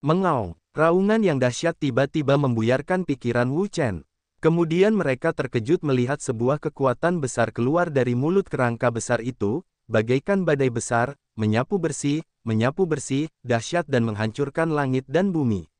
Mengaung, raungan yang dahsyat tiba-tiba membuyarkan pikiran Wu Chen. Kemudian mereka terkejut melihat sebuah kekuatan besar keluar dari mulut kerangka besar itu, bagaikan badai besar, menyapu bersih, dahsyat dan menghancurkan langit dan bumi.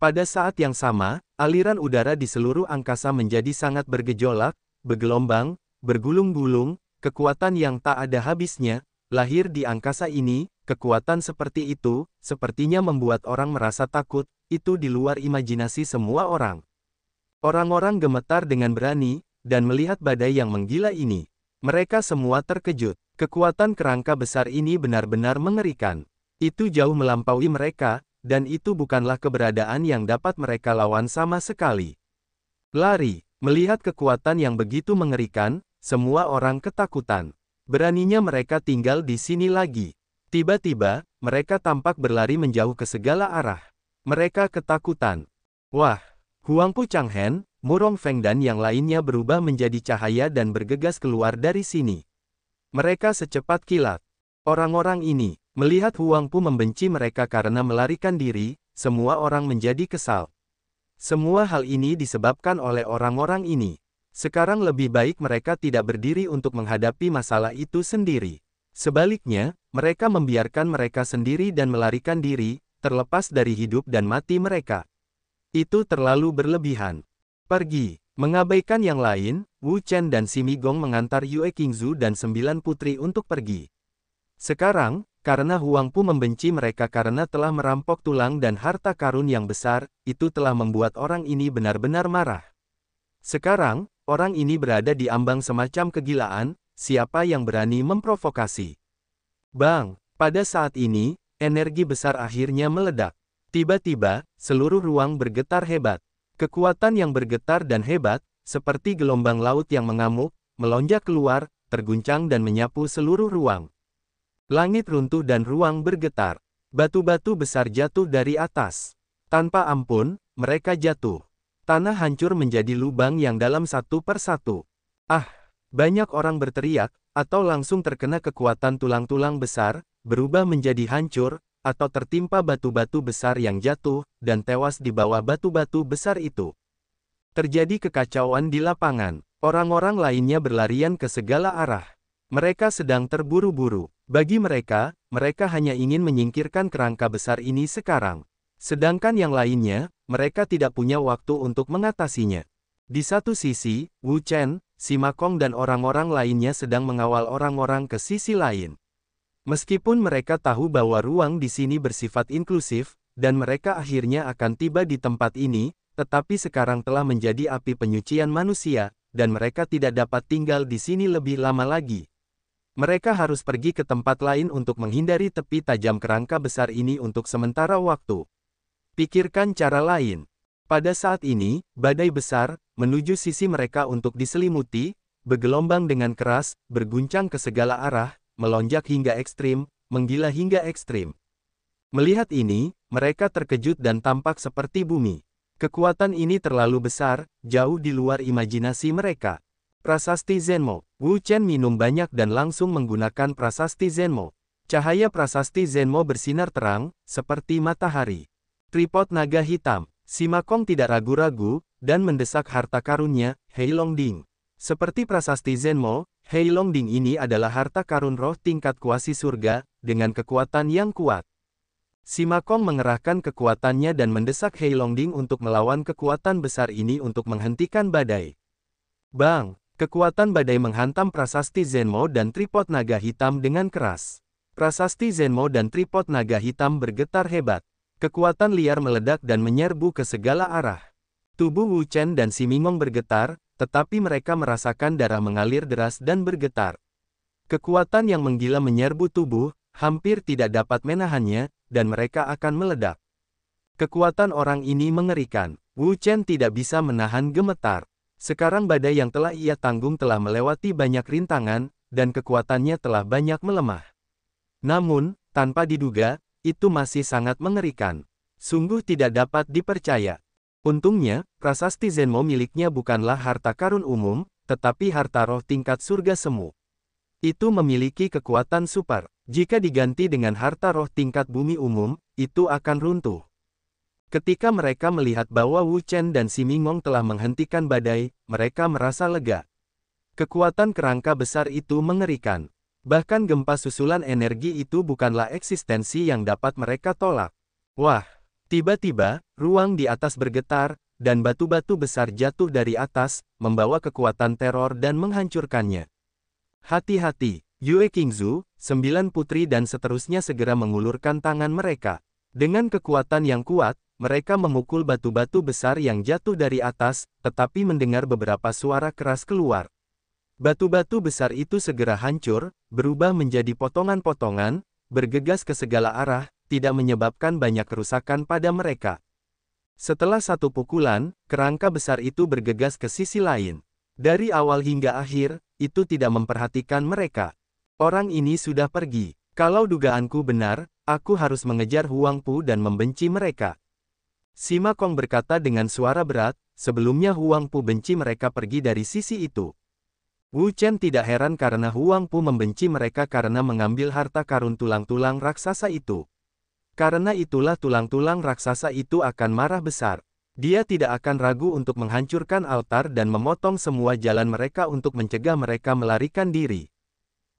Pada saat yang sama, aliran udara di seluruh angkasa menjadi sangat bergejolak, bergelombang, bergulung-gulung, kekuatan yang tak ada habisnya, lahir di angkasa ini, kekuatan seperti itu, sepertinya membuat orang merasa takut, itu di luar imajinasi semua orang. Orang-orang gemetar dengan berani, dan melihat badai yang menggila ini. Mereka semua terkejut. Kekuatan kerangka besar ini benar-benar mengerikan. Itu jauh melampaui mereka, dan itu bukanlah keberadaan yang dapat mereka lawan sama sekali. Lari, melihat kekuatan yang begitu mengerikan, semua orang ketakutan. Beraninya mereka tinggal di sini lagi. Tiba-tiba, mereka tampak berlari menjauh ke segala arah. Mereka ketakutan. Wah! Huangpu Changhen, Murong Feng dan yang lainnya berubah menjadi cahaya dan bergegas keluar dari sini. Mereka secepat kilat. Orang-orang ini, melihat Huangpu membenci mereka karena melarikan diri, semua orang menjadi kesal. Semua hal ini disebabkan oleh orang-orang ini. Sekarang lebih baik mereka tidak berdiri untuk menghadapi masalah itu sendiri. Sebaliknya, mereka membiarkan mereka sendiri dan melarikan diri, terlepas dari hidup dan mati mereka. Itu terlalu berlebihan. Pergi. Mengabaikan yang lain, Wu Chen dan Simi Gong mengantar Yue Qingzu dan 9 putri untuk pergi. Sekarang, karena Huangpu membenci mereka karena telah merampok tulang dan harta karun yang besar, itu telah membuat orang ini benar-benar marah. Sekarang, orang ini berada di ambang semacam kegilaan, siapa yang berani memprovokasi. Bang! Pada saat ini, energi besar akhirnya meledak. Tiba-tiba, seluruh ruang bergetar hebat. Kekuatan yang bergetar dan hebat, seperti gelombang laut yang mengamuk, melonjak keluar, terguncang dan menyapu seluruh ruang. Langit runtuh dan ruang bergetar. Batu-batu besar jatuh dari atas. Tanpa ampun, mereka jatuh. Tanah hancur menjadi lubang yang dalam satu persatu. Ah! Banyak orang berteriak, atau langsung terkena kekuatan tulang-tulang besar, berubah menjadi hancur, atau tertimpa batu-batu besar yang jatuh, dan tewas di bawah batu-batu besar itu. Terjadi kekacauan di lapangan. Orang-orang lainnya berlarian ke segala arah. Mereka sedang terburu-buru. Bagi mereka, mereka hanya ingin menyingkirkan kerangka besar ini sekarang. Sedangkan yang lainnya, mereka tidak punya waktu untuk mengatasinya. Di satu sisi, Wu Chen, Sima Kong dan orang-orang lainnya sedang mengawal orang-orang ke sisi lain. Meskipun mereka tahu bahwa ruang di sini bersifat inklusif, dan mereka akhirnya akan tiba di tempat ini, tetapi sekarang telah menjadi api penyucian manusia, dan mereka tidak dapat tinggal di sini lebih lama lagi. Mereka harus pergi ke tempat lain untuk menghindari tepi tajam kerangka besar ini untuk sementara waktu. Pikirkan cara lain. Pada saat ini, badai besar, menuju sisi mereka untuk diselimuti, bergelombang dengan keras, berguncang ke segala arah, melonjak hingga ekstrim, menggila hingga ekstrim. Melihat ini, mereka terkejut dan tampak seperti bumi. Kekuatan ini terlalu besar, jauh di luar imajinasi mereka. Prasasti Zenmo. Wu Chen minum banyak dan langsung menggunakan prasasti Zenmo. Cahaya prasasti Zenmo bersinar terang, seperti matahari. Tripod naga hitam. Sima Kong tidak ragu-ragu, dan mendesak harta karunnya, Heilong Ding. Seperti prasasti Zenmo, Heilong Ding ini adalah harta karun roh tingkat kuasi surga, dengan kekuatan yang kuat. Sima Kong mengerahkan kekuatannya dan mendesak Heilong Ding untuk melawan kekuatan besar ini untuk menghentikan badai. Bang! Kekuatan badai menghantam prasasti Zenmo dan tripod naga hitam dengan keras. Prasasti Zenmo dan tripod naga hitam bergetar hebat. Kekuatan liar meledak dan menyerbu ke segala arah. Tubuh Wu Chen dan Simingong bergetar, tetapi mereka merasakan darah mengalir deras dan bergetar. Kekuatan yang menggila menyerbu tubuh, hampir tidak dapat menahannya, dan mereka akan meledak. Kekuatan orang ini mengerikan. Wu Chen tidak bisa menahan gemetar. Sekarang badai yang telah ia tanggung telah melewati banyak rintangan, dan kekuatannya telah banyak melemah. Namun, tanpa diduga, itu masih sangat mengerikan. Sungguh tidak dapat dipercaya. Untungnya, prasasti Zenmo miliknya bukanlah harta karun umum, tetapi harta roh tingkat surga semu. Itu memiliki kekuatan super. Jika diganti dengan harta roh tingkat bumi umum, itu akan runtuh. Ketika mereka melihat bahwa Wu Chen dan Simingong telah menghentikan badai, mereka merasa lega. Kekuatan kerangka besar itu mengerikan. Bahkan gempa susulan energi itu bukanlah eksistensi yang dapat mereka tolak. Wah! Tiba-tiba, ruang di atas bergetar, dan batu-batu besar jatuh dari atas, membawa kekuatan teror dan menghancurkannya. Hati-hati, Yue Qingzu, 9 putri dan seterusnya segera mengulurkan tangan mereka. Dengan kekuatan yang kuat, mereka memukul batu-batu besar yang jatuh dari atas, tetapi mendengar beberapa suara keras keluar. Batu-batu besar itu segera hancur, berubah menjadi potongan-potongan, bergegas ke segala arah, tidak menyebabkan banyak kerusakan pada mereka. Setelah satu pukulan, kerangka besar itu bergegas ke sisi lain. Dari awal hingga akhir, itu tidak memperhatikan mereka. Orang ini sudah pergi. Kalau dugaanku benar, aku harus mengejar Huang Pu dan membenci mereka. Sima Kong berkata dengan suara berat, sebelumnya Huang Pu benci mereka pergi dari sisi itu. Wu Chen tidak heran karena Huang Pu membenci mereka karena mengambil harta karun tulang-tulang raksasa itu. Karena itulah tulang-tulang raksasa itu akan marah besar. Dia tidak akan ragu untuk menghancurkan altar dan memotong semua jalan mereka untuk mencegah mereka melarikan diri.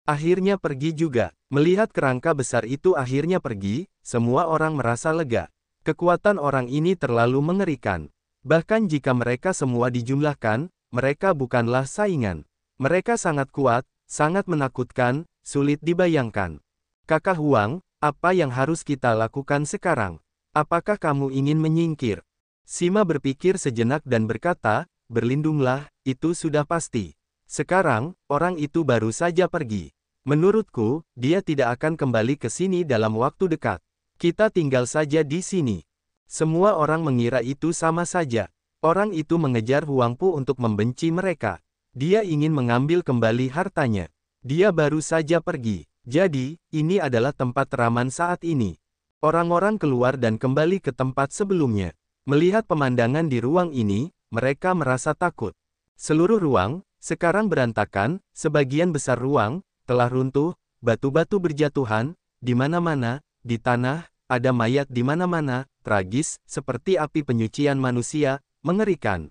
Akhirnya pergi juga. Melihat kerangka besar itu akhirnya pergi, semua orang merasa lega. Kekuatan orang ini terlalu mengerikan. Bahkan jika mereka semua dijumlahkan, mereka bukanlah saingan. Mereka sangat kuat, sangat menakutkan, sulit dibayangkan. Kakak Huang, apa yang harus kita lakukan sekarang? Apakah kamu ingin menyingkir? Sima berpikir sejenak dan berkata, berlindunglah, itu sudah pasti. Sekarang, orang itu baru saja pergi. Menurutku, dia tidak akan kembali ke sini dalam waktu dekat. Kita tinggal saja di sini. Semua orang mengira itu sama saja. Orang itu mengejar Huang Pu untuk membenci mereka. Dia ingin mengambil kembali hartanya. Dia baru saja pergi. Jadi, ini adalah tempat teraman saat ini. Orang-orang keluar dan kembali ke tempat sebelumnya. Melihat pemandangan di ruang ini, mereka merasa takut. Seluruh ruang, sekarang berantakan, sebagian besar ruang, telah runtuh, batu-batu berjatuhan, di mana-mana, di tanah, ada mayat di mana-mana, tragis, seperti api penyucian manusia, mengerikan.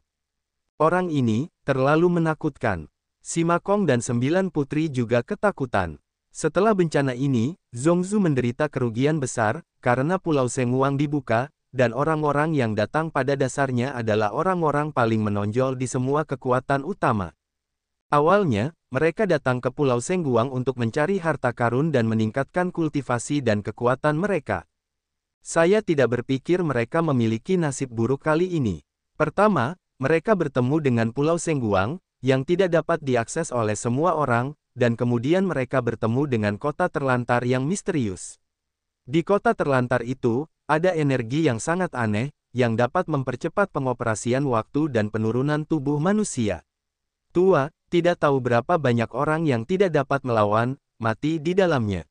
Orang ini, terlalu menakutkan. Sima Kong dan 9 putri juga ketakutan. Setelah bencana ini, Zhongzhu menderita kerugian besar, karena Pulau Sengwang dibuka, dan orang-orang yang datang pada dasarnya adalah orang-orang paling menonjol di semua kekuatan utama. Awalnya, mereka datang ke Pulau Sengguang untuk mencari harta karun dan meningkatkan kultivasi dan kekuatan mereka. Saya tidak berpikir mereka memiliki nasib buruk kali ini. Pertama, mereka bertemu dengan Pulau Sengguang, yang tidak dapat diakses oleh semua orang, dan kemudian mereka bertemu dengan kota terlantar yang misterius. Di kota terlantar itu, ada energi yang sangat aneh, yang dapat mempercepat pengoperasian waktu dan penurunan tubuh manusia. Tua, tidak tahu berapa banyak orang yang tidak dapat melawan, mati di dalamnya.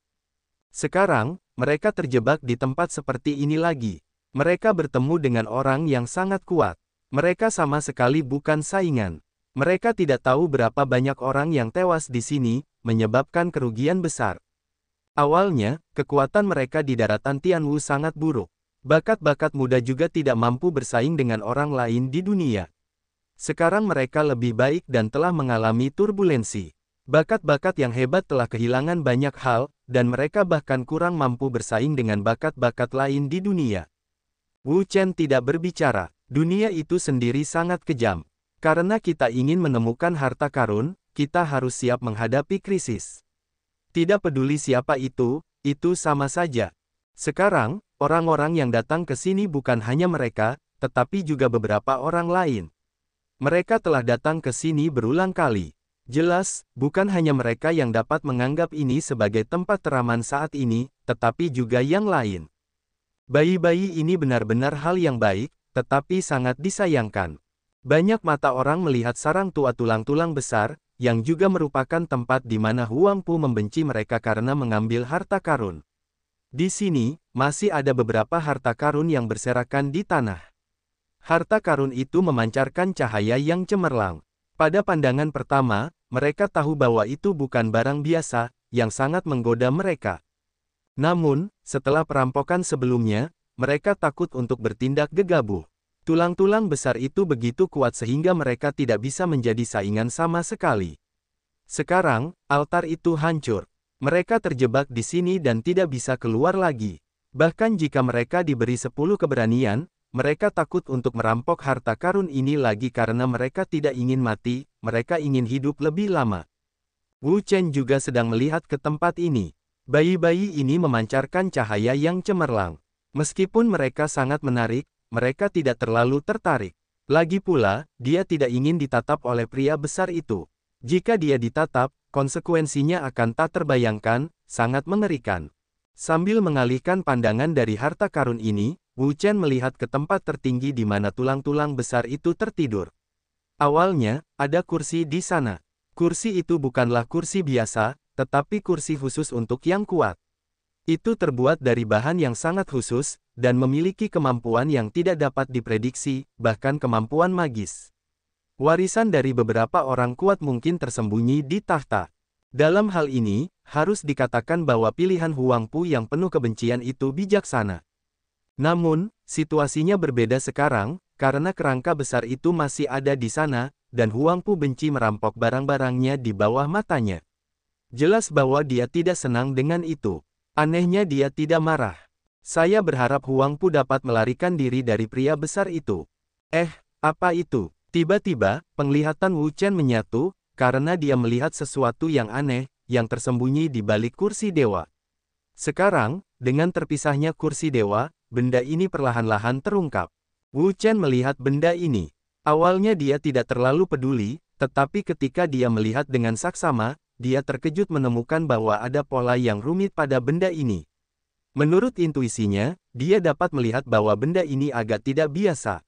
Sekarang, mereka terjebak di tempat seperti ini lagi. Mereka bertemu dengan orang yang sangat kuat. Mereka sama sekali bukan saingan. Mereka tidak tahu berapa banyak orang yang tewas di sini, menyebabkan kerugian besar. Awalnya, kekuatan mereka di daratan Tianwu sangat buruk. Bakat-bakat muda juga tidak mampu bersaing dengan orang lain di dunia. Sekarang mereka lebih baik dan telah mengalami turbulensi. Bakat-bakat yang hebat telah kehilangan banyak hal, dan mereka bahkan kurang mampu bersaing dengan bakat-bakat lain di dunia. Wu Chen tidak berbicara. Dunia itu sendiri sangat kejam. Karena kita ingin menemukan harta karun, kita harus siap menghadapi krisis. Tidak peduli siapa itu sama saja. Sekarang, orang-orang yang datang ke sini bukan hanya mereka, tetapi juga beberapa orang lain. Mereka telah datang ke sini berulang kali. Jelas, bukan hanya mereka yang dapat menganggap ini sebagai tempat teraman saat ini, tetapi juga yang lain. Bayi-bayi ini benar-benar hal yang baik, tetapi sangat disayangkan. Banyak mata orang melihat sarang tua tulang-tulang besar, yang juga merupakan tempat di mana Huang Pu membenci mereka karena mengambil harta karun. Di sini, masih ada beberapa harta karun yang berserakan di tanah. Harta karun itu memancarkan cahaya yang cemerlang. Pada pandangan pertama, mereka tahu bahwa itu bukan barang biasa, yang sangat menggoda mereka. Namun, setelah perampokan sebelumnya, mereka takut untuk bertindak gegabah. Tulang-tulang besar itu begitu kuat sehingga mereka tidak bisa menjadi saingan sama sekali. Sekarang, altar itu hancur. Mereka terjebak di sini dan tidak bisa keluar lagi. Bahkan jika mereka diberi 10 keberanian, mereka takut untuk merampok harta karun ini lagi karena mereka tidak ingin mati, mereka ingin hidup lebih lama. Wu Chen juga sedang melihat ke tempat ini. Bayi-bayi ini memancarkan cahaya yang cemerlang. Meskipun mereka sangat menarik, mereka tidak terlalu tertarik. Lagi pula, dia tidak ingin ditatap oleh pria besar itu. Jika dia ditatap, konsekuensinya akan tak terbayangkan, sangat mengerikan. Sambil mengalihkan pandangan dari harta karun ini, Wu Chen melihat ke tempat tertinggi di mana tulang-tulang besar itu tertidur. Awalnya, ada kursi di sana. Kursi itu bukanlah kursi biasa, tetapi kursi khusus untuk yang kuat. Itu terbuat dari bahan yang sangat khusus, dan memiliki kemampuan yang tidak dapat diprediksi, bahkan kemampuan magis. Warisan dari beberapa orang kuat mungkin tersembunyi di tahta. Dalam hal ini, harus dikatakan bahwa pilihan Huang Pu yang penuh kebencian itu bijaksana. Namun, situasinya berbeda sekarang, karena kerangka besar itu masih ada di sana, dan Huang Pu benci merampok barang-barangnya di bawah matanya. Jelas bahwa dia tidak senang dengan itu. Anehnya dia tidak marah. Saya berharap Huang Pu dapat melarikan diri dari pria besar itu. Apa itu? Tiba-tiba, penglihatan Wu Chen menyatu, karena dia melihat sesuatu yang aneh, yang tersembunyi di balik kursi dewa. Sekarang, dengan terpisahnya kursi dewa, benda ini perlahan-lahan terungkap. Wu Chen melihat benda ini. Awalnya dia tidak terlalu peduli, tetapi ketika dia melihat dengan saksama, dia terkejut menemukan bahwa ada pola yang rumit pada benda ini. Menurut intuisinya, dia dapat melihat bahwa benda ini agak tidak biasa.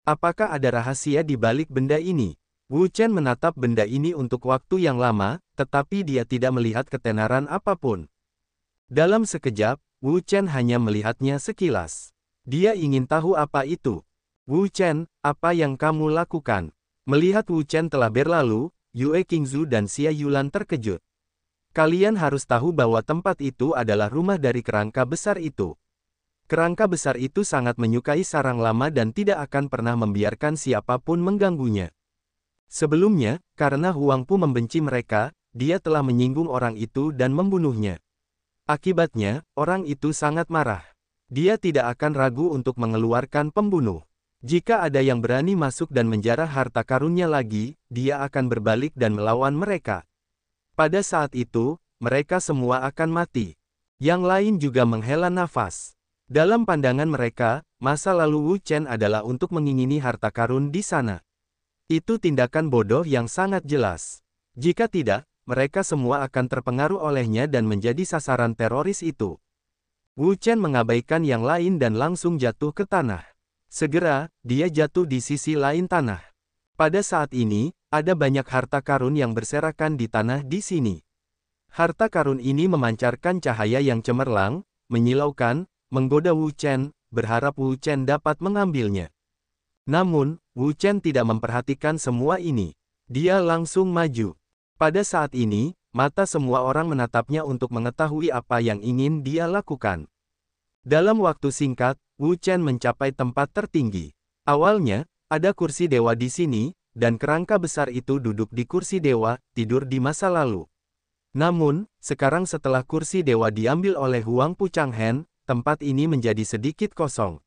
Apakah ada rahasia di balik benda ini? Wu Chen menatap benda ini untuk waktu yang lama, tetapi dia tidak melihat ketenaran apapun. Dalam sekejap, Wu Chen hanya melihatnya sekilas. Dia ingin tahu apa itu. Wu Chen, apa yang kamu lakukan? Melihat Wu Chen telah berlalu, Yue Qingzu dan Xia Yulan terkejut. Kalian harus tahu bahwa tempat itu adalah rumah dari kerangka besar itu. Kerangka besar itu sangat menyukai sarang lama dan tidak akan pernah membiarkan siapapun mengganggunya. Sebelumnya, karena Huang Pu membenci mereka, dia telah menyinggung orang itu dan membunuhnya. Akibatnya, orang itu sangat marah. Dia tidak akan ragu untuk mengeluarkan pembunuh. Jika ada yang berani masuk dan menjarah harta karunnya lagi, dia akan berbalik dan melawan mereka. Pada saat itu, mereka semua akan mati. Yang lain juga menghela nafas. Dalam pandangan mereka, masa lalu Wu Chen adalah untuk mengingini harta karun di sana. Itu tindakan bodoh yang sangat jelas. Jika tidak, mereka semua akan terpengaruh olehnya dan menjadi sasaran teroris itu. Wu Chen mengabaikan yang lain dan langsung jatuh ke tanah. Segera, dia jatuh di sisi lain tanah. Pada saat ini, ada banyak harta karun yang berserakan di tanah di sini. Harta karun ini memancarkan cahaya yang cemerlang, menyilaukan, menggoda Wu Chen, berharap Wu Chen dapat mengambilnya. Namun, Wu Chen tidak memperhatikan semua ini. Dia langsung maju. Pada saat ini, mata semua orang menatapnya untuk mengetahui apa yang ingin dia lakukan. Dalam waktu singkat, Wu Chen mencapai tempat tertinggi. Awalnya, ada kursi dewa di sini, dan kerangka besar itu duduk di kursi dewa, tidur di masa lalu. Namun, sekarang setelah kursi dewa diambil oleh Huang Pu Changhen, tempat ini menjadi sedikit kosong.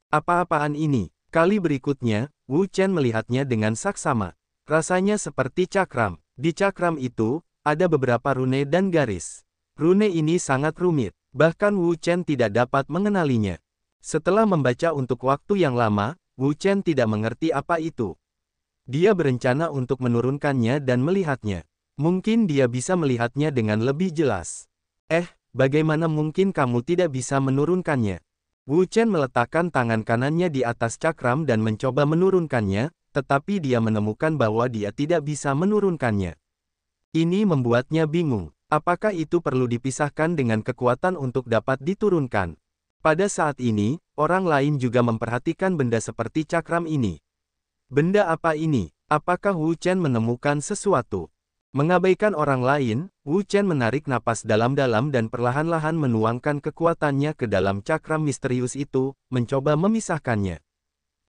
Apa-apaan ini? Kali berikutnya, Wu Chen melihatnya dengan saksama. Rasanya seperti cakram. Di cakram itu, ada beberapa rune dan garis. Rune ini sangat rumit, bahkan Wu Chen tidak dapat mengenalinya. Setelah membaca untuk waktu yang lama, Wu Chen tidak mengerti apa itu. Dia berencana untuk menurunkannya dan melihatnya. Mungkin dia bisa melihatnya dengan lebih jelas. Bagaimana mungkin kamu tidak bisa menurunkannya? Wu Chen meletakkan tangan kanannya di atas cakram dan mencoba menurunkannya, tetapi dia menemukan bahwa dia tidak bisa menurunkannya. Ini membuatnya bingung. Apakah itu perlu dipisahkan dengan kekuatan untuk dapat diturunkan? Pada saat ini, orang lain juga memperhatikan benda seperti cakram ini. Benda apa ini? Apakah Wu Chen menemukan sesuatu? Mengabaikan orang lain, Wu Chen menarik napas dalam-dalam dan perlahan-lahan menuangkan kekuatannya ke dalam cakram misterius itu, mencoba memisahkannya.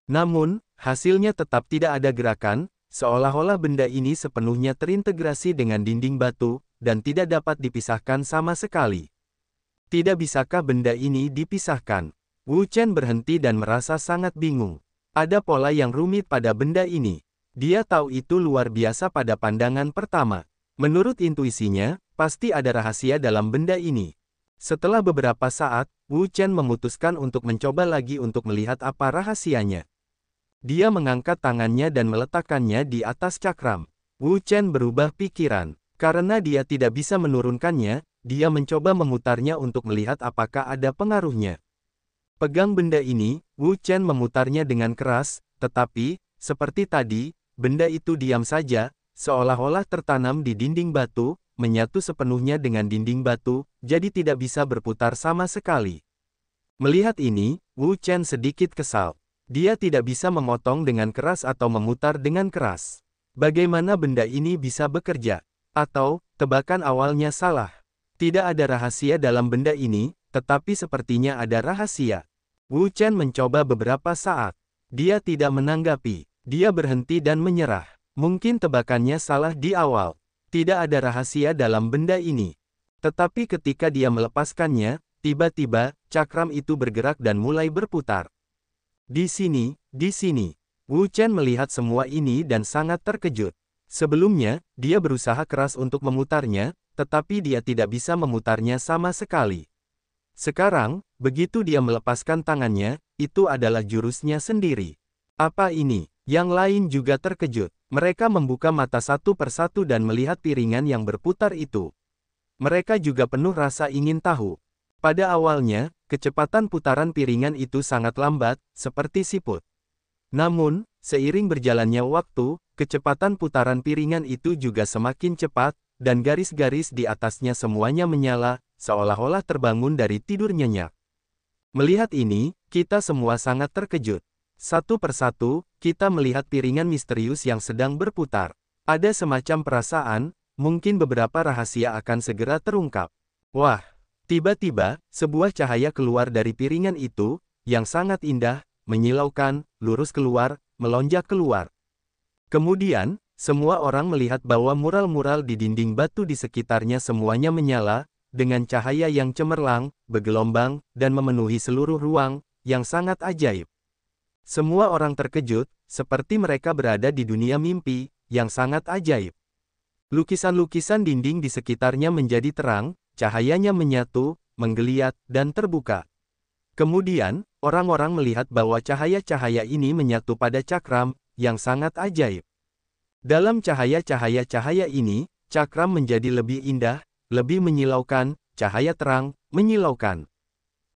Namun, hasilnya tetap tidak ada gerakan, seolah-olah benda ini sepenuhnya terintegrasi dengan dinding batu, dan tidak dapat dipisahkan sama sekali. Tidak bisakah benda ini dipisahkan? Wu Chen berhenti dan merasa sangat bingung. Ada pola yang rumit pada benda ini. Dia tahu itu luar biasa pada pandangan pertama. Menurut intuisinya, pasti ada rahasia dalam benda ini. Setelah beberapa saat, Wu Chen memutuskan untuk mencoba lagi untuk melihat apa rahasianya. Dia mengangkat tangannya dan meletakkannya di atas cakram. Wu Chen berubah pikiran. Karena dia tidak bisa menurunkannya, dia mencoba memutarnya untuk melihat apakah ada pengaruhnya. Pegang benda ini, Wu Chen memutarnya dengan keras, tetapi, seperti tadi, benda itu diam saja, seolah-olah tertanam di dinding batu, menyatu sepenuhnya dengan dinding batu, jadi tidak bisa berputar sama sekali. Melihat ini, Wu Chen sedikit kesal. Dia tidak bisa memotong dengan keras atau memutar dengan keras. Bagaimana benda ini bisa bekerja? Atau, tebakan awalnya salah. Tidak ada rahasia dalam benda ini, tetapi sepertinya ada rahasia. Wu Chen mencoba beberapa saat. Dia tidak menanggapi. Dia berhenti dan menyerah. Mungkin tebakannya salah di awal. Tidak ada rahasia dalam benda ini. Tetapi ketika dia melepaskannya, tiba-tiba, cakram itu bergerak dan mulai berputar. Di sini, di sini. Wu Chen melihat semua ini dan sangat terkejut. Sebelumnya, dia berusaha keras untuk memutarnya, tetapi dia tidak bisa memutarnya sama sekali. Sekarang, begitu dia melepaskan tangannya, itu adalah jurusnya sendiri. Apa ini? Yang lain juga terkejut. Mereka membuka mata satu persatu dan melihat piringan yang berputar itu. Mereka juga penuh rasa ingin tahu. Pada awalnya, kecepatan putaran piringan itu sangat lambat, seperti siput. Namun, seiring berjalannya waktu, kecepatan putaran piringan itu juga semakin cepat, dan garis-garis di atasnya semuanya menyala, seolah-olah terbangun dari tidur nyenyak. Melihat ini, kita semua sangat terkejut. Satu persatu, kita melihat piringan misterius yang sedang berputar. Ada semacam perasaan, mungkin beberapa rahasia akan segera terungkap. Wah! Tiba-tiba, sebuah cahaya keluar dari piringan itu, yang sangat indah, menyilaukan, lurus keluar, melonjak keluar. Kemudian, semua orang melihat bahwa mural-mural di dinding batu di sekitarnya semuanya menyala, dengan cahaya yang cemerlang, bergelombang, dan memenuhi seluruh ruang, yang sangat ajaib. Semua orang terkejut, seperti mereka berada di dunia mimpi, yang sangat ajaib. Lukisan-lukisan dinding di sekitarnya menjadi terang, cahayanya menyatu, menggeliat, dan terbuka. Kemudian, orang-orang melihat bahwa cahaya-cahaya ini menyatu pada cakram, yang sangat ajaib. Dalam cahaya-cahaya ini, cakram menjadi lebih indah, lebih menyilaukan, cahaya terang, menyilaukan.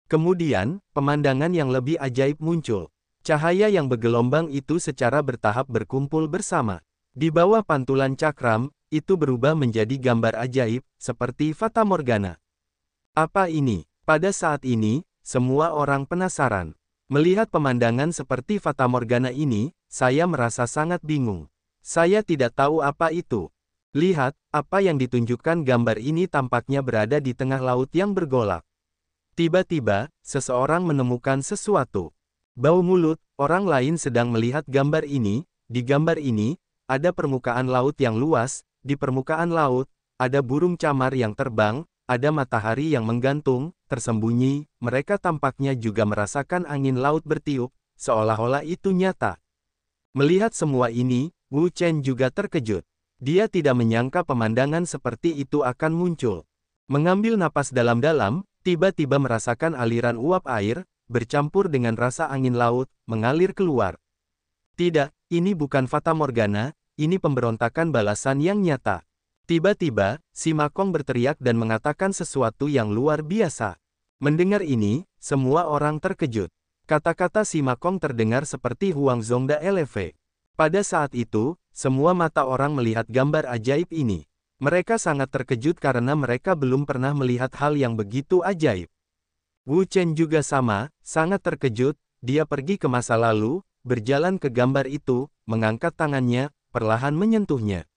Kemudian, pemandangan yang lebih ajaib muncul. Cahaya yang bergelombang itu secara bertahap berkumpul bersama. Di bawah pantulan cakram, itu berubah menjadi gambar ajaib, seperti Fata Morgana. Apa ini? Pada saat ini, semua orang penasaran. Melihat pemandangan seperti Fata Morgana ini, saya merasa sangat bingung. Saya tidak tahu apa itu. Lihat, apa yang ditunjukkan gambar ini tampaknya berada di tengah laut yang bergolak. Tiba-tiba, seseorang menemukan sesuatu. Bau mulut, orang lain sedang melihat gambar ini. Di gambar ini, ada permukaan laut yang luas. Di permukaan laut, ada burung camar yang terbang, ada matahari yang menggantung, tersembunyi. Mereka tampaknya juga merasakan angin laut bertiup, seolah-olah itu nyata. Melihat semua ini, Wu Chen juga terkejut. Dia tidak menyangka pemandangan seperti itu akan muncul. Mengambil napas dalam-dalam, tiba-tiba merasakan aliran uap air, bercampur dengan rasa angin laut, mengalir keluar. Tidak, ini bukan Fata Morgana, ini pemberontakan balasan yang nyata. Tiba-tiba, si Makong berteriak dan mengatakan sesuatu yang luar biasa. Mendengar ini, semua orang terkejut. Kata-kata si Makong terdengar seperti Huang Zongda Eleve. Pada saat itu, semua mata orang melihat gambar ajaib ini. Mereka sangat terkejut karena mereka belum pernah melihat hal yang begitu ajaib. Wu Chen juga sama, sangat terkejut. Dia pergi ke masa lalu, berjalan ke gambar itu, mengangkat tangannya, perlahan menyentuhnya.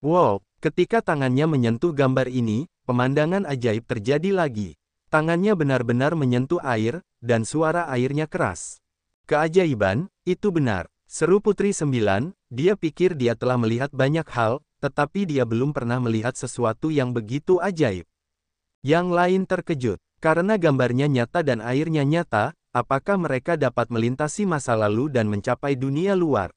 Wow, Ketika tangannya menyentuh gambar ini, pemandangan ajaib terjadi lagi. Tangannya benar-benar menyentuh air, dan suara airnya keras. Keajaiban, itu benar. Seru Putri Sembilan, dia pikir dia telah melihat banyak hal, tetapi dia belum pernah melihat sesuatu yang begitu ajaib. Yang lain terkejut, karena gambarnya nyata dan airnya nyata, apakah mereka dapat melintasi masa lalu dan mencapai dunia luar?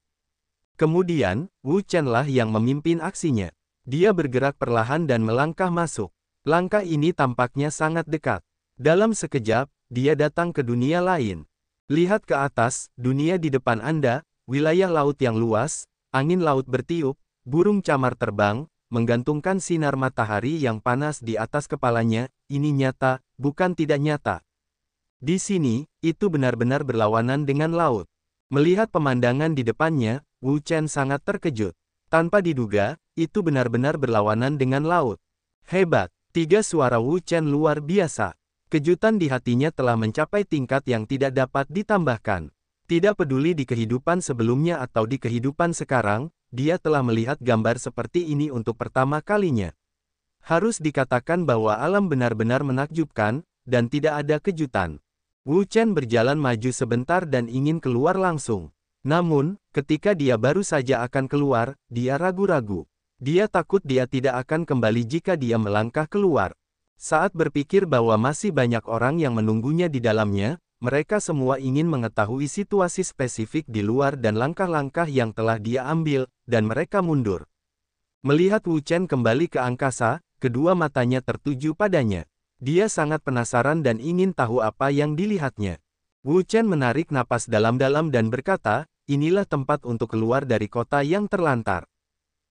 Kemudian, Wu Chen lah yang memimpin aksinya. Dia bergerak perlahan dan melangkah masuk. Langkah ini tampaknya sangat dekat. Dalam sekejap, dia datang ke dunia lain. Lihat ke atas, dunia di depan Anda, wilayah laut yang luas, angin laut bertiup, burung camar terbang, menggantungkan sinar matahari yang panas di atas kepalanya. Ini nyata, bukan tidak nyata. Di sini, itu benar-benar berlawanan dengan laut. Melihat pemandangan di depannya, Wu Chen sangat terkejut. Tanpa diduga, itu benar-benar berlawanan dengan laut. Hebat, 3 suara Wu Chen luar biasa. Kejutan di hatinya telah mencapai tingkat yang tidak dapat ditambahkan. Tidak peduli di kehidupan sebelumnya atau di kehidupan sekarang, dia telah melihat gambar seperti ini untuk pertama kalinya. Harus dikatakan bahwa alam benar-benar menakjubkan, dan tidak ada kejutan. Wu Chen berjalan maju sebentar dan ingin keluar langsung. Namun, ketika dia baru saja akan keluar, dia ragu-ragu. Dia takut dia tidak akan kembali jika dia melangkah keluar. Saat berpikir bahwa masih banyak orang yang menunggunya di dalamnya, mereka semua ingin mengetahui situasi spesifik di luar dan langkah-langkah yang telah dia ambil, dan mereka mundur. Melihat Wu Chen kembali ke angkasa, kedua matanya tertuju padanya. Dia sangat penasaran dan ingin tahu apa yang dilihatnya. Wu Chen menarik napas dalam-dalam dan berkata, inilah tempat untuk keluar dari kota yang terlantar.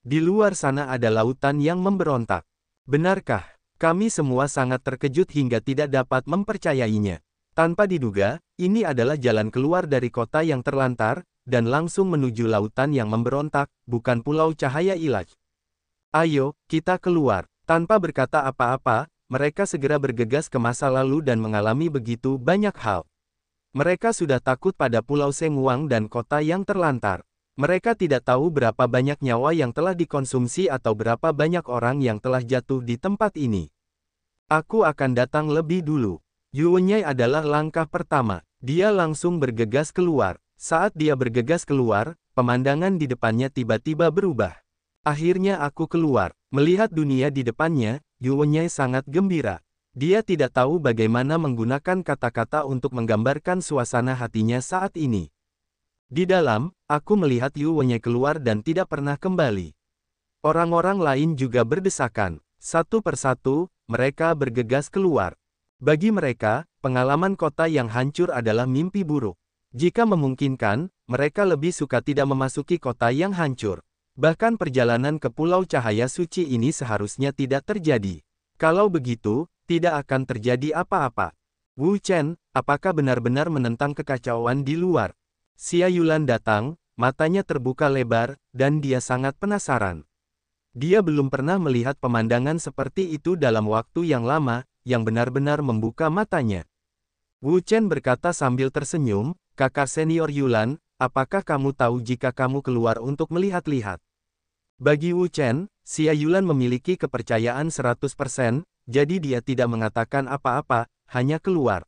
Di luar sana ada lautan yang memberontak. Benarkah? Kami semua sangat terkejut hingga tidak dapat mempercayainya. Tanpa diduga, ini adalah jalan keluar dari kota yang terlantar, dan langsung menuju lautan yang memberontak, bukan Pulau Cahaya Ilaj. Ayo, kita keluar. Tanpa berkata apa-apa, mereka segera bergegas ke masa lalu dan mengalami begitu banyak hal. Mereka sudah takut pada Pulau Sengwang dan kota yang terlantar. Mereka tidak tahu berapa banyak nyawa yang telah dikonsumsi atau berapa banyak orang yang telah jatuh di tempat ini. Aku akan datang lebih dulu. Yu Wenyai adalah langkah pertama. Dia langsung bergegas keluar. Saat dia bergegas keluar, pemandangan di depannya tiba-tiba berubah. Akhirnya aku keluar. Melihat dunia di depannya, Yu Wenyai sangat gembira. Dia tidak tahu bagaimana menggunakan kata-kata untuk menggambarkan suasana hatinya saat ini. Di dalam, aku melihat Yu Wenyai keluar dan tidak pernah kembali. Orang-orang lain juga berdesakan. Satu persatu, mereka bergegas keluar. Bagi mereka, pengalaman kota yang hancur adalah mimpi buruk. Jika memungkinkan, mereka lebih suka tidak memasuki kota yang hancur. Bahkan perjalanan ke Pulau Cahaya Suci ini seharusnya tidak terjadi. Kalau begitu, tidak akan terjadi apa-apa. Wu Chen, apakah benar-benar menentang kekacauan di luar? Xia Yulan datang, matanya terbuka lebar, dan dia sangat penasaran. Dia belum pernah melihat pemandangan seperti itu dalam waktu yang lama, yang benar-benar membuka matanya. Wu Chen berkata sambil tersenyum, kakak senior Yulan, apakah kamu tahu jika kamu keluar untuk melihat-lihat? Bagi Wu Chen, Xia Yulan memiliki kepercayaan 100%, jadi dia tidak mengatakan apa-apa, hanya keluar.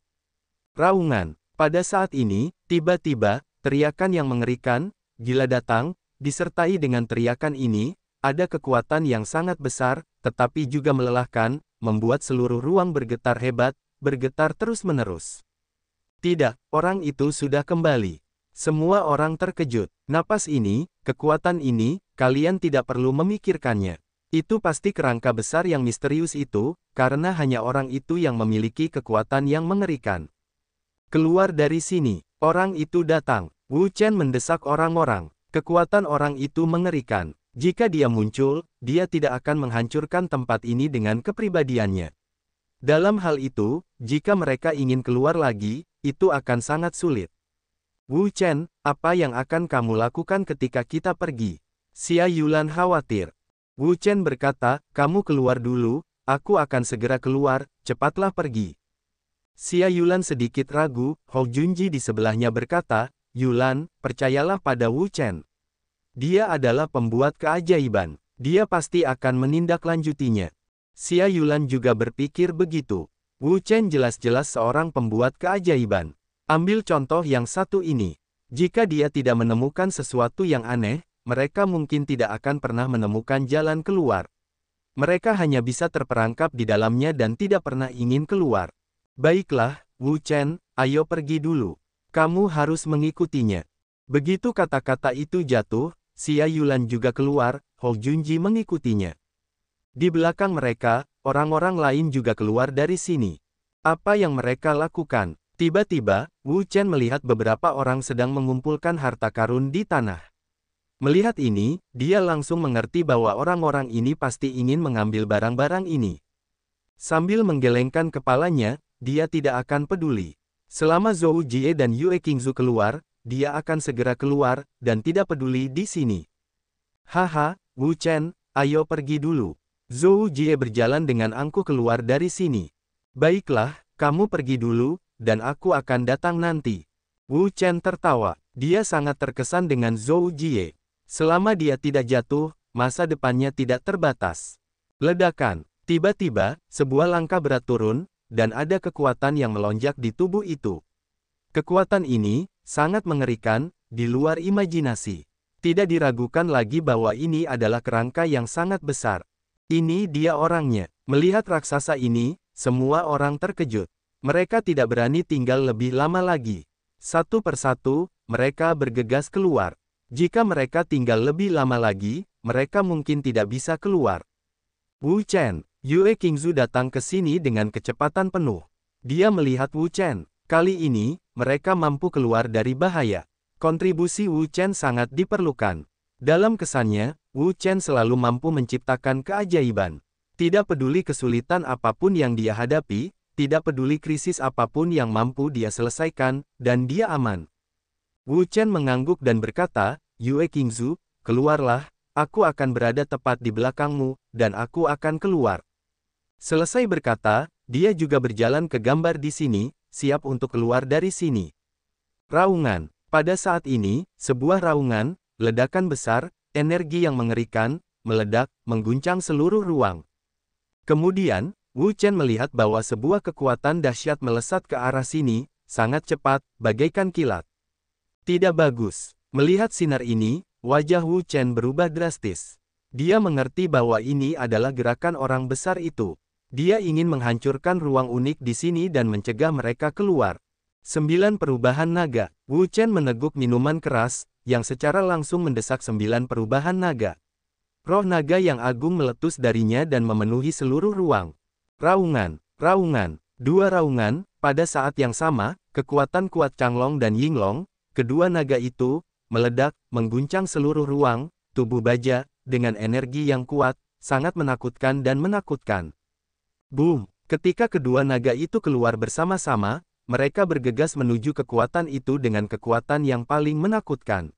Raungan. Pada saat ini, tiba-tiba, teriakan yang mengerikan, gila datang, disertai dengan teriakan ini, ada kekuatan yang sangat besar, tetapi juga melelahkan, membuat seluruh ruang bergetar hebat, bergetar terus-menerus. Tidak, orang itu sudah kembali. Semua orang terkejut. Napas ini, kekuatan ini, kalian tidak perlu memikirkannya. Itu pasti kerangka besar yang misterius itu, karena hanya orang itu yang memiliki kekuatan yang mengerikan. Keluar dari sini. Orang itu datang. Wu Chen mendesak orang-orang. Kekuatan orang itu mengerikan. Jika dia muncul, dia tidak akan menghancurkan tempat ini dengan kepribadiannya. Dalam hal itu, jika mereka ingin keluar lagi, itu akan sangat sulit. Wu Chen, apa yang akan kamu lakukan ketika kita pergi? Xia Yulan khawatir. Wu Chen berkata, kamu keluar dulu, aku akan segera keluar, cepatlah pergi. Xia Yulan sedikit ragu, Hou Junji di sebelahnya berkata, Yulan, percayalah pada Wu Chen. Dia adalah pembuat keajaiban. Dia pasti akan menindaklanjutinya. Xia Yulan juga berpikir begitu. Wu Chen jelas-jelas seorang pembuat keajaiban. Ambil contoh yang satu ini. Jika dia tidak menemukan sesuatu yang aneh, mereka mungkin tidak akan pernah menemukan jalan keluar. Mereka hanya bisa terperangkap di dalamnya dan tidak pernah ingin keluar. Baiklah, Wu Chen, ayo pergi dulu. Kamu harus mengikutinya. Begitu kata-kata itu jatuh, Xia Yulan juga keluar, Hou Junji mengikutinya. Di belakang mereka, orang-orang lain juga keluar dari sini. Apa yang mereka lakukan? Tiba-tiba, Wu Chen melihat beberapa orang sedang mengumpulkan harta karun di tanah. Melihat ini, dia langsung mengerti bahwa orang-orang ini pasti ingin mengambil barang-barang ini. Sambil menggelengkan kepalanya, dia tidak akan peduli. Selama Zhou Jie dan Yue Qingzu keluar, dia akan segera keluar, dan tidak peduli di sini. Haha, Wu Chen, ayo pergi dulu. Zhou Jie berjalan dengan angkuh keluar dari sini. Baiklah, kamu pergi dulu, dan aku akan datang nanti. Wu Chen tertawa. Dia sangat terkesan dengan Zhou Jie. Selama dia tidak jatuh, masa depannya tidak terbatas. Ledakan. Tiba-tiba, sebuah langkah berat turun, dan ada kekuatan yang melonjak di tubuh itu. Kekuatan ini sangat mengerikan, di luar imajinasi. Tidak diragukan lagi bahwa ini adalah kerangka yang sangat besar. Ini dia orangnya. Melihat raksasa ini, semua orang terkejut. Mereka tidak berani tinggal lebih lama lagi. Satu persatu, mereka bergegas keluar. Jika mereka tinggal lebih lama lagi, mereka mungkin tidak bisa keluar. Wu Chen, Yue Qingzu datang ke sini dengan kecepatan penuh. Dia melihat Wu Chen. Kali ini, mereka mampu keluar dari bahaya. Kontribusi Wu Chen sangat diperlukan. Dalam kesannya, Wu Chen selalu mampu menciptakan keajaiban. Tidak peduli kesulitan apapun yang dia hadapi, tidak peduli krisis apapun yang mampu dia selesaikan, dan dia aman. Wu Chen mengangguk dan berkata, Yue Qingzu, keluarlah, aku akan berada tepat di belakangmu, dan aku akan keluar. Selesai berkata, dia juga berjalan ke gambar di sini, siap untuk keluar dari sini. Raungan. Pada saat ini, sebuah raungan, ledakan besar, energi yang mengerikan, meledak, mengguncang seluruh ruang. Kemudian, Wu Chen melihat bahwa sebuah kekuatan dahsyat melesat ke arah sini, sangat cepat, bagaikan kilat. Tidak bagus. Melihat sinar ini, wajah Wu Chen berubah drastis. Dia mengerti bahwa ini adalah gerakan orang besar itu. Dia ingin menghancurkan ruang unik di sini dan mencegah mereka keluar. 9 perubahan naga. Wu Chen meneguk minuman keras, yang secara langsung mendesak 9 perubahan naga. Roh naga yang agung meletus darinya dan memenuhi seluruh ruang. Raungan, raungan, 2 raungan. Pada saat yang sama, kekuatan kuat Changlong dan Yinglong, kedua naga itu, meledak, mengguncang seluruh ruang, tubuh baja, dengan energi yang kuat, sangat menakutkan dan menakutkan. Boom! Ketika kedua naga itu keluar bersama-sama, mereka bergegas menuju kekuatan itu dengan kekuatan yang paling menakutkan.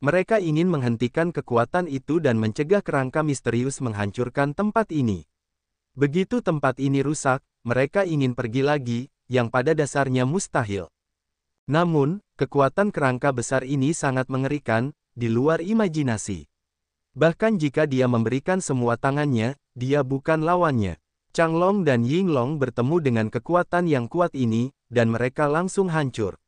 Mereka ingin menghentikan kekuatan itu dan mencegah kerangka misterius menghancurkan tempat ini. Begitu tempat ini rusak, mereka ingin pergi lagi, yang pada dasarnya mustahil. Namun, kekuatan kerangka besar ini sangat mengerikan, di luar imajinasi. Bahkan jika dia memberikan semua tangannya, dia bukan lawannya. Changlong dan Yinglong bertemu dengan kekuatan yang kuat ini, dan mereka langsung hancur.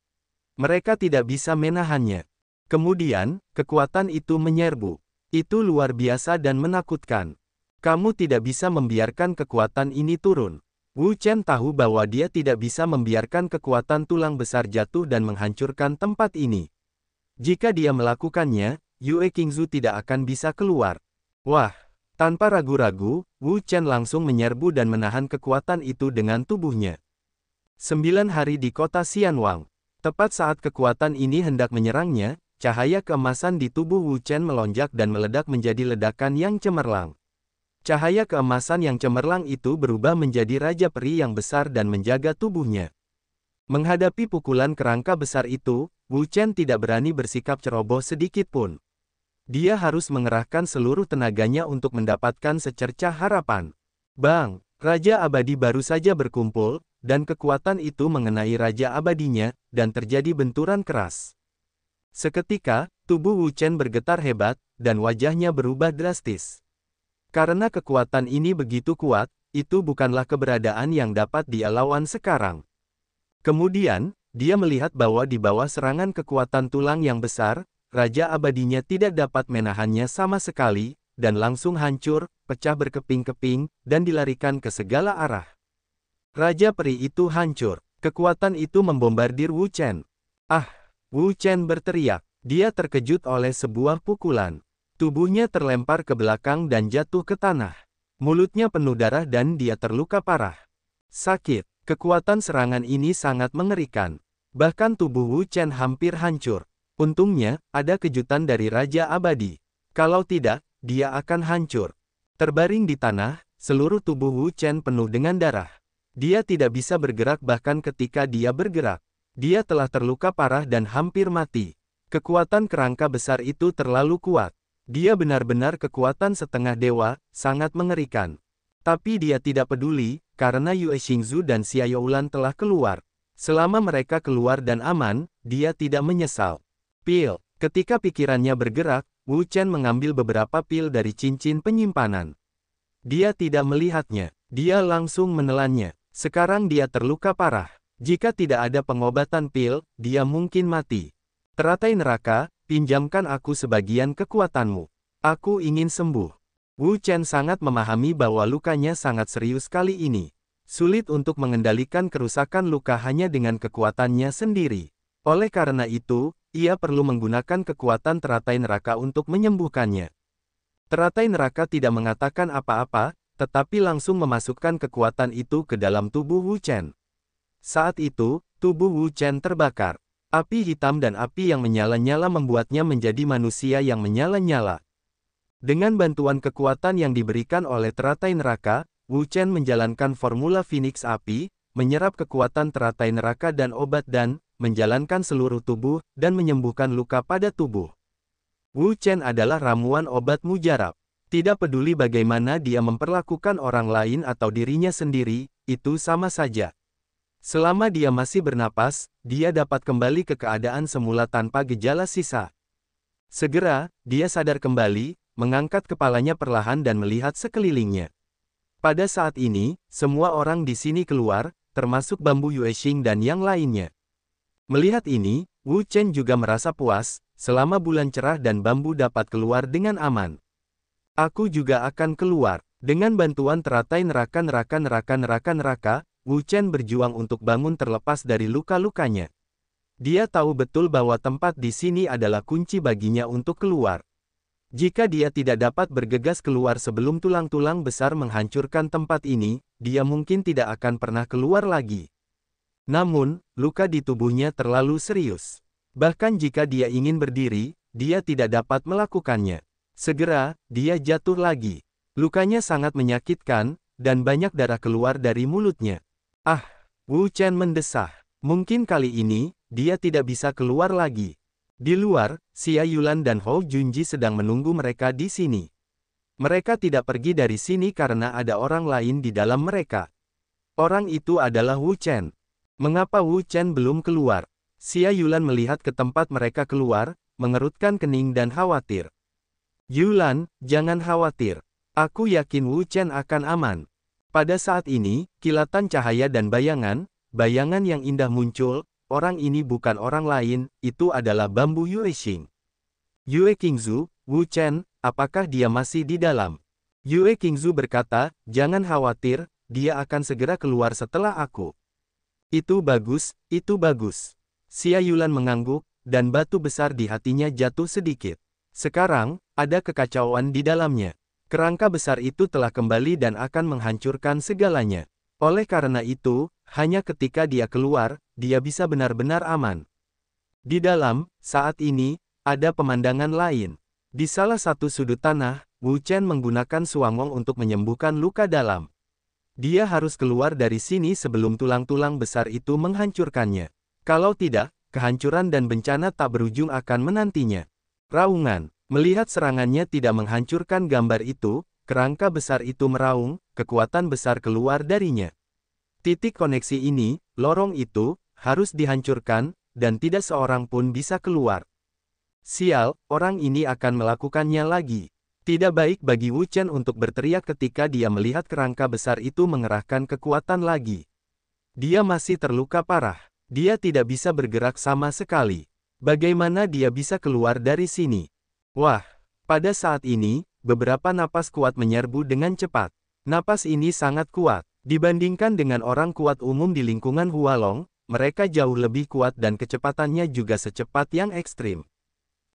Mereka tidak bisa menahannya. Kemudian, kekuatan itu menyerbu. Itu luar biasa dan menakutkan. Kamu tidak bisa membiarkan kekuatan ini turun. Wu Chen tahu bahwa dia tidak bisa membiarkan kekuatan tulang besar jatuh dan menghancurkan tempat ini. Jika dia melakukannya, Yue Qingzu tidak akan bisa keluar. Wah! Tanpa ragu-ragu, Wu Chen langsung menyerbu dan menahan kekuatan itu dengan tubuhnya. 9 hari di kota Xianwang. Tepat saat kekuatan ini hendak menyerangnya, cahaya keemasan di tubuh Wu Chen melonjak dan meledak menjadi ledakan yang cemerlang. Cahaya keemasan yang cemerlang itu berubah menjadi raja peri yang besar dan menjaga tubuhnya. Menghadapi pukulan kerangka besar itu, Wu Chen tidak berani bersikap ceroboh sedikit pun. Dia harus mengerahkan seluruh tenaganya untuk mendapatkan secercah harapan. Bang! Raja abadi baru saja berkumpul, dan kekuatan itu mengenai raja abadinya, dan terjadi benturan keras. Seketika, tubuh Wu Chen bergetar hebat, dan wajahnya berubah drastis. Karena kekuatan ini begitu kuat, itu bukanlah keberadaan yang dapat dia lawan sekarang. Kemudian, dia melihat bahwa di bawah serangan kekuatan tulang yang besar, Raja Abadinya tidak dapat menahannya sama sekali, dan langsung hancur, pecah berkeping-keping, dan dilarikan ke segala arah. Raja Peri itu hancur. Kekuatan itu membombardir Wu Chen. Ah! Wu Chen berteriak. Dia terkejut oleh sebuah pukulan. Tubuhnya terlempar ke belakang dan jatuh ke tanah. Mulutnya penuh darah dan dia terluka parah. Sakit. Kekuatan serangan ini sangat mengerikan. Bahkan tubuh Wu Chen hampir hancur. Untungnya, ada kejutan dari Raja Abadi. Kalau tidak, dia akan hancur. Terbaring di tanah, seluruh tubuh Wu Chen penuh dengan darah. Dia tidak bisa bergerak bahkan ketika dia bergerak. Dia telah terluka parah dan hampir mati. Kekuatan kerangka besar itu terlalu kuat. Dia benar-benar kekuatan setengah dewa, sangat mengerikan. Tapi dia tidak peduli, karena Yue Xingzu dan Xia Youlan telah keluar. Selama mereka keluar dan aman, dia tidak menyesal. Pil. Ketika pikirannya bergerak, Wu Chen mengambil beberapa pil dari cincin penyimpanan. Dia tidak melihatnya. Dia langsung menelannya. Sekarang dia terluka parah. Jika tidak ada pengobatan pil, dia mungkin mati. Teratai neraka, pinjamkan aku sebagian kekuatanmu. Aku ingin sembuh. Wu Chen sangat memahami bahwa lukanya sangat serius kali ini. Sulit untuk mengendalikan kerusakan luka hanya dengan kekuatannya sendiri. Oleh karena itu, ia perlu menggunakan kekuatan teratai neraka untuk menyembuhkannya. Teratai neraka tidak mengatakan apa-apa, tetapi langsung memasukkan kekuatan itu ke dalam tubuh Wu Chen. Saat itu, tubuh Wu Chen terbakar. Api hitam dan api yang menyala-nyala membuatnya menjadi manusia yang menyala-nyala. Dengan bantuan kekuatan yang diberikan oleh teratai neraka, Wu Chen menjalankan formula Phoenix Api, menyerap kekuatan teratai neraka dan obat dan menjalankan seluruh tubuh, dan menyembuhkan luka pada tubuh. Wu Chen adalah ramuan obat mujarab. Tidak peduli bagaimana dia memperlakukan orang lain atau dirinya sendiri, itu sama saja. Selama dia masih bernapas, dia dapat kembali ke keadaan semula tanpa gejala sisa. Segera, dia sadar kembali, mengangkat kepalanya perlahan dan melihat sekelilingnya. Pada saat ini, semua orang di sini keluar, termasuk Bambu Yuexing dan yang lainnya. Melihat ini, Wu Chen juga merasa puas, selama bulan cerah dan bambu dapat keluar dengan aman. Aku juga akan keluar. Dengan bantuan teratai neraka, Wu Chen berjuang untuk bangun terlepas dari luka-lukanya. Dia tahu betul bahwa tempat di sini adalah kunci baginya untuk keluar. Jika dia tidak dapat bergegas keluar sebelum tulang-tulang besar menghancurkan tempat ini, dia mungkin tidak akan pernah keluar lagi. Namun, luka di tubuhnya terlalu serius. Bahkan jika dia ingin berdiri, dia tidak dapat melakukannya. Segera, dia jatuh lagi. Lukanya sangat menyakitkan, dan banyak darah keluar dari mulutnya. Ah! Wu Chen mendesah. Mungkin kali ini, dia tidak bisa keluar lagi. Di luar, Xia Youlan dan Hou Junji sedang menunggu mereka di sini. Mereka tidak pergi dari sini karena ada orang lain di dalam mereka. Orang itu adalah Wu Chen. Mengapa Wu Chen belum keluar? Xia Youlan melihat ke tempat mereka keluar, mengerutkan kening dan khawatir. Youlan, jangan khawatir. Aku yakin Wu Chen akan aman. Pada saat ini, kilatan cahaya dan bayangan yang indah muncul. Orang ini bukan orang lain, itu adalah Bambu Yuexing. Yue Qingzu, Wu Chen, apakah dia masih di dalam? Yue Qingzu berkata, jangan khawatir, dia akan segera keluar setelah aku. Itu bagus, itu bagus. Xia Youlan mengangguk, dan batu besar di hatinya jatuh sedikit. Sekarang, ada kekacauan di dalamnya. Kerangka besar itu telah kembali dan akan menghancurkan segalanya. Oleh karena itu, hanya ketika dia keluar, dia bisa benar-benar aman. Di dalam, saat ini, ada pemandangan lain. Di salah satu sudut tanah, Wu Chen menggunakan suangong untuk menyembuhkan luka dalam. Dia harus keluar dari sini sebelum tulang-tulang besar itu menghancurkannya. Kalau tidak, kehancuran dan bencana tak berujung akan menantinya. Raungan. Melihat serangannya tidak menghancurkan gambar itu, kerangka besar itu meraung, kekuatan besar keluar darinya. Titik koneksi ini, lorong itu, harus dihancurkan, dan tidak seorang pun bisa keluar. Sial, orang ini akan melakukannya lagi. Tidak baik bagi Wu Chen untuk berteriak ketika dia melihat kerangka besar itu mengerahkan kekuatan lagi. Dia masih terluka parah. Dia tidak bisa bergerak sama sekali. Bagaimana dia bisa keluar dari sini? Wah, pada saat ini, beberapa napas kuat menyerbu dengan cepat. Napas ini sangat kuat. Dibandingkan dengan orang kuat umum di lingkungan Hualong, mereka jauh lebih kuat dan kecepatannya juga secepat yang ekstrim.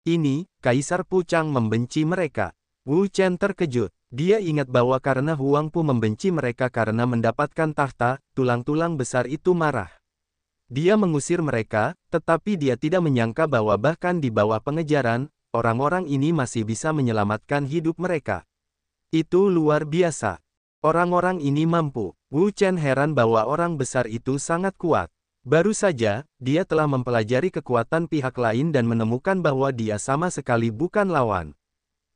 Ini, Kaisar Pucang membenci mereka. Wu Chen terkejut. Dia ingat bahwa karena Huang Pu membenci mereka karena mendapatkan tahta, tulang-tulang besar itu marah. Dia mengusir mereka, tetapi dia tidak menyangka bahwa bahkan di bawah pengejaran, orang-orang ini masih bisa menyelamatkan hidup mereka. Itu luar biasa. Orang-orang ini mampu. Wu Chen heran bahwa orang besar itu sangat kuat. Baru saja, dia telah mempelajari kekuatan pihak lain dan menemukan bahwa dia sama sekali bukan lawan.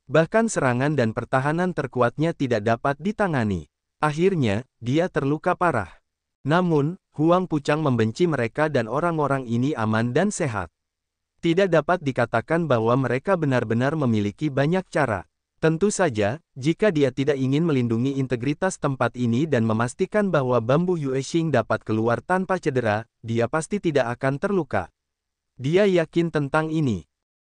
Bahkan serangan dan pertahanan terkuatnya tidak dapat ditangani. Akhirnya, dia terluka parah. Namun, Huang Pucang membenci mereka dan orang-orang ini aman dan sehat. Tidak dapat dikatakan bahwa mereka benar-benar memiliki banyak cara. Tentu saja, jika dia tidak ingin melindungi integritas tempat ini dan memastikan bahwa bambu Yuexing dapat keluar tanpa cedera, dia pasti tidak akan terluka. Dia yakin tentang ini.